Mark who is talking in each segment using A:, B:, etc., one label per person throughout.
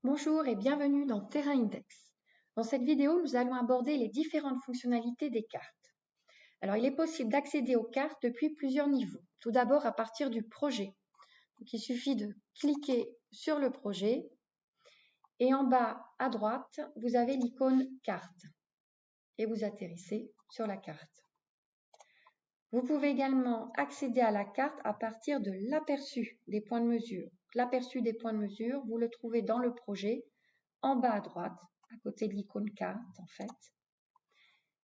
A: Bonjour et bienvenue dans Terrain Index. Dans cette vidéo, nous allons aborder les différentes fonctionnalités des cartes. Alors, il est possible d'accéder aux cartes depuis plusieurs niveaux. Tout d'abord, à partir du projet. Donc, il suffit de cliquer sur le projet et en bas à droite, vous avez l'icône carte et vous atterrissez sur la carte. Vous pouvez également accéder à la carte à partir de l'aperçu des points de mesure. L'aperçu des points de mesure, vous le trouvez dans le projet, en bas à droite, à côté de l'icône carte en fait.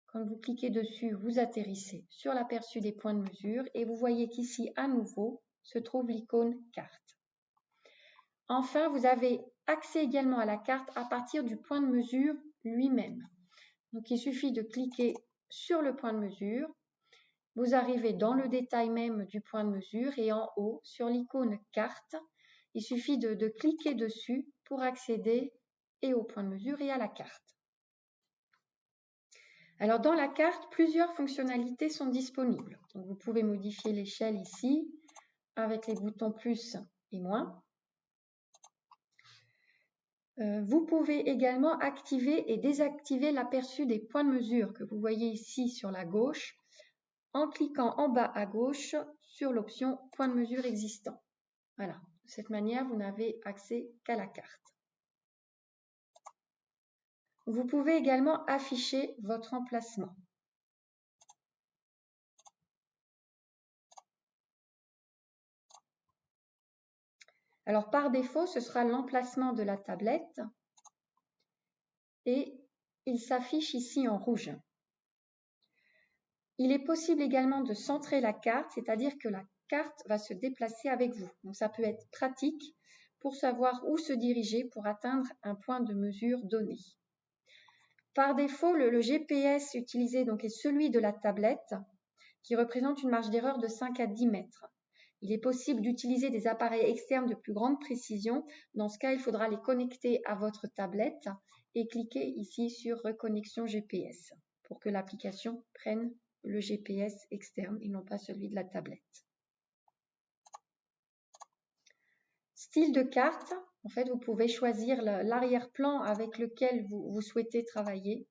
A: Quand vous cliquez dessus, vous atterrissez sur l'aperçu des points de mesure et vous voyez qu'ici, à nouveau, se trouve l'icône carte. Enfin, vous avez accès également à la carte à partir du point de mesure lui-même. Donc, il suffit de cliquer sur le point de mesure. Vous arrivez dans le détail même du point de mesure et en haut, sur l'icône carte, il suffit de cliquer dessus pour accéder et au point de mesure et à la carte. Alors dans la carte, plusieurs fonctionnalités sont disponibles. Donc, vous pouvez modifier l'échelle ici avec les boutons plus et moins. Vous pouvez également activer et désactiver l'aperçu des points de mesure que vous voyez ici sur la gauche en cliquant en bas à gauche sur l'option point de mesure existant. Voilà, de cette manière, vous n'avez accès qu'à la carte. Vous pouvez également afficher votre emplacement. Alors par défaut, ce sera l'emplacement de la tablette et il s'affiche ici en rouge. Il est possible également de centrer la carte, c'est-à-dire que la carte va se déplacer avec vous. Donc ça peut être pratique pour savoir où se diriger pour atteindre un point de mesure donné. Par défaut, le GPS utilisé donc est celui de la tablette qui représente une marge d'erreur de 5 à 10 mètres. Il est possible d'utiliser des appareils externes de plus grande précision. Dans ce cas, il faudra les connecter à votre tablette et cliquer ici sur Reconnexion GPS pour que l'application prenne le GPS externe et non pas celui de la tablette. Style de carte, en fait, vous pouvez choisir l'arrière-plan avec lequel vous souhaitez travailler.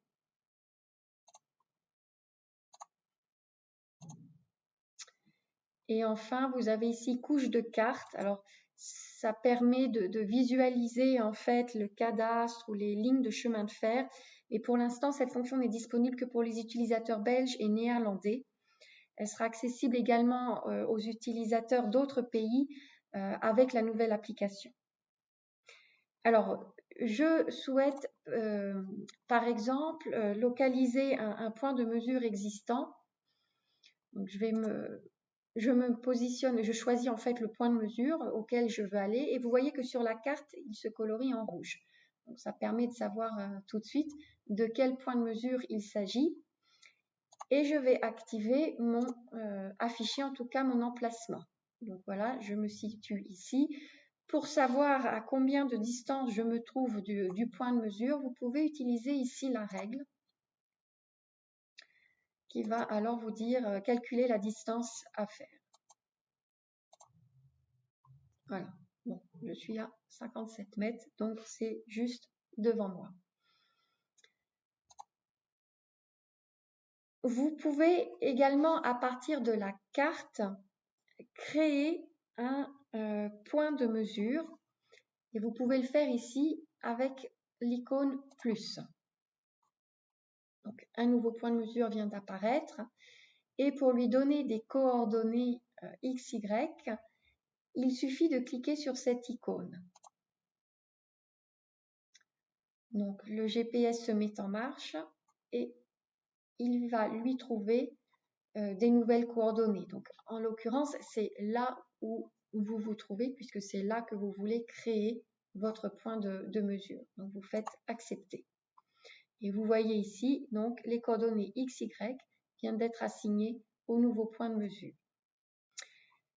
A: Et enfin, vous avez ici couche de carte. Alors, ça permet de visualiser en fait le cadastre ou les lignes de chemin de fer. Et pour l'instant, cette fonction n'est disponible que pour les utilisateurs belges et néerlandais. Elle sera accessible également aux utilisateurs d'autres pays avec la nouvelle application. Alors, je souhaite par exemple localiser un point de mesure existant. Donc, je me positionne, je choisis en fait le point de mesure auquel je veux aller et vous voyez que sur la carte, il se colorie en rouge. Donc, ça permet de savoir tout de suite de quel point de mesure il s'agit. Et je vais activer afficher en tout cas mon emplacement. Donc voilà, je me situe ici. Pour savoir à combien de distance je me trouve du point de mesure, vous pouvez utiliser ici la règle qui va alors vous dire calculer la distance à faire. Voilà, bon, je suis à 57 mètres, donc c'est juste devant moi. Vous pouvez également, à partir de la carte, créer un point de mesure et vous pouvez le faire ici avec l'icône plus. Donc, un nouveau point de mesure vient d'apparaître et pour lui donner des coordonnées X, Y, il suffit de cliquer sur cette icône. Donc, le GPS se met en marche et il va lui trouver des nouvelles coordonnées. Donc, en l'occurrence, c'est là où vous vous trouvez puisque c'est là que vous voulez créer votre point de mesure. Donc, vous faites accepter. Et vous voyez ici, donc, les coordonnées X, Y viennent d'être assignées au nouveau point de mesure.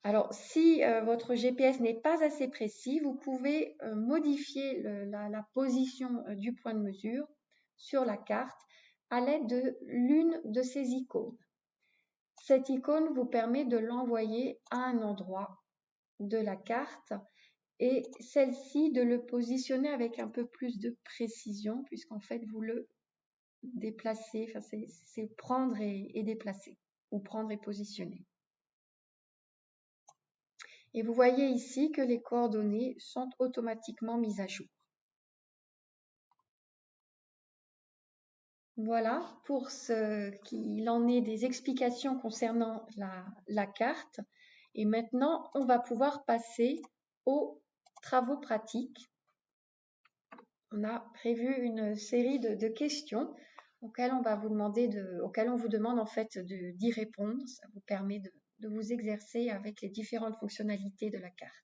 A: Alors, si votre GPS n'est pas assez précis, vous pouvez modifier la position du point de mesure sur la carte à l'aide de l'une de ces icônes. Cette icône vous permet de l'envoyer à un endroit de la carte et celle-ci de le positionner avec un peu plus de précision, puisqu'en fait vous le déplacez, enfin c'est prendre et déplacer, ou prendre et positionner. Et vous voyez ici que les coordonnées sont automatiquement mises à jour. Voilà pour ce qu'il en est des explications concernant la carte. Et maintenant, on va pouvoir passer aux travaux pratiques. On a prévu une série de questions auxquelles on va vous demander auxquelles on vous demande en fait d'y répondre. Ça vous permet de vous exercer avec les différentes fonctionnalités de la carte.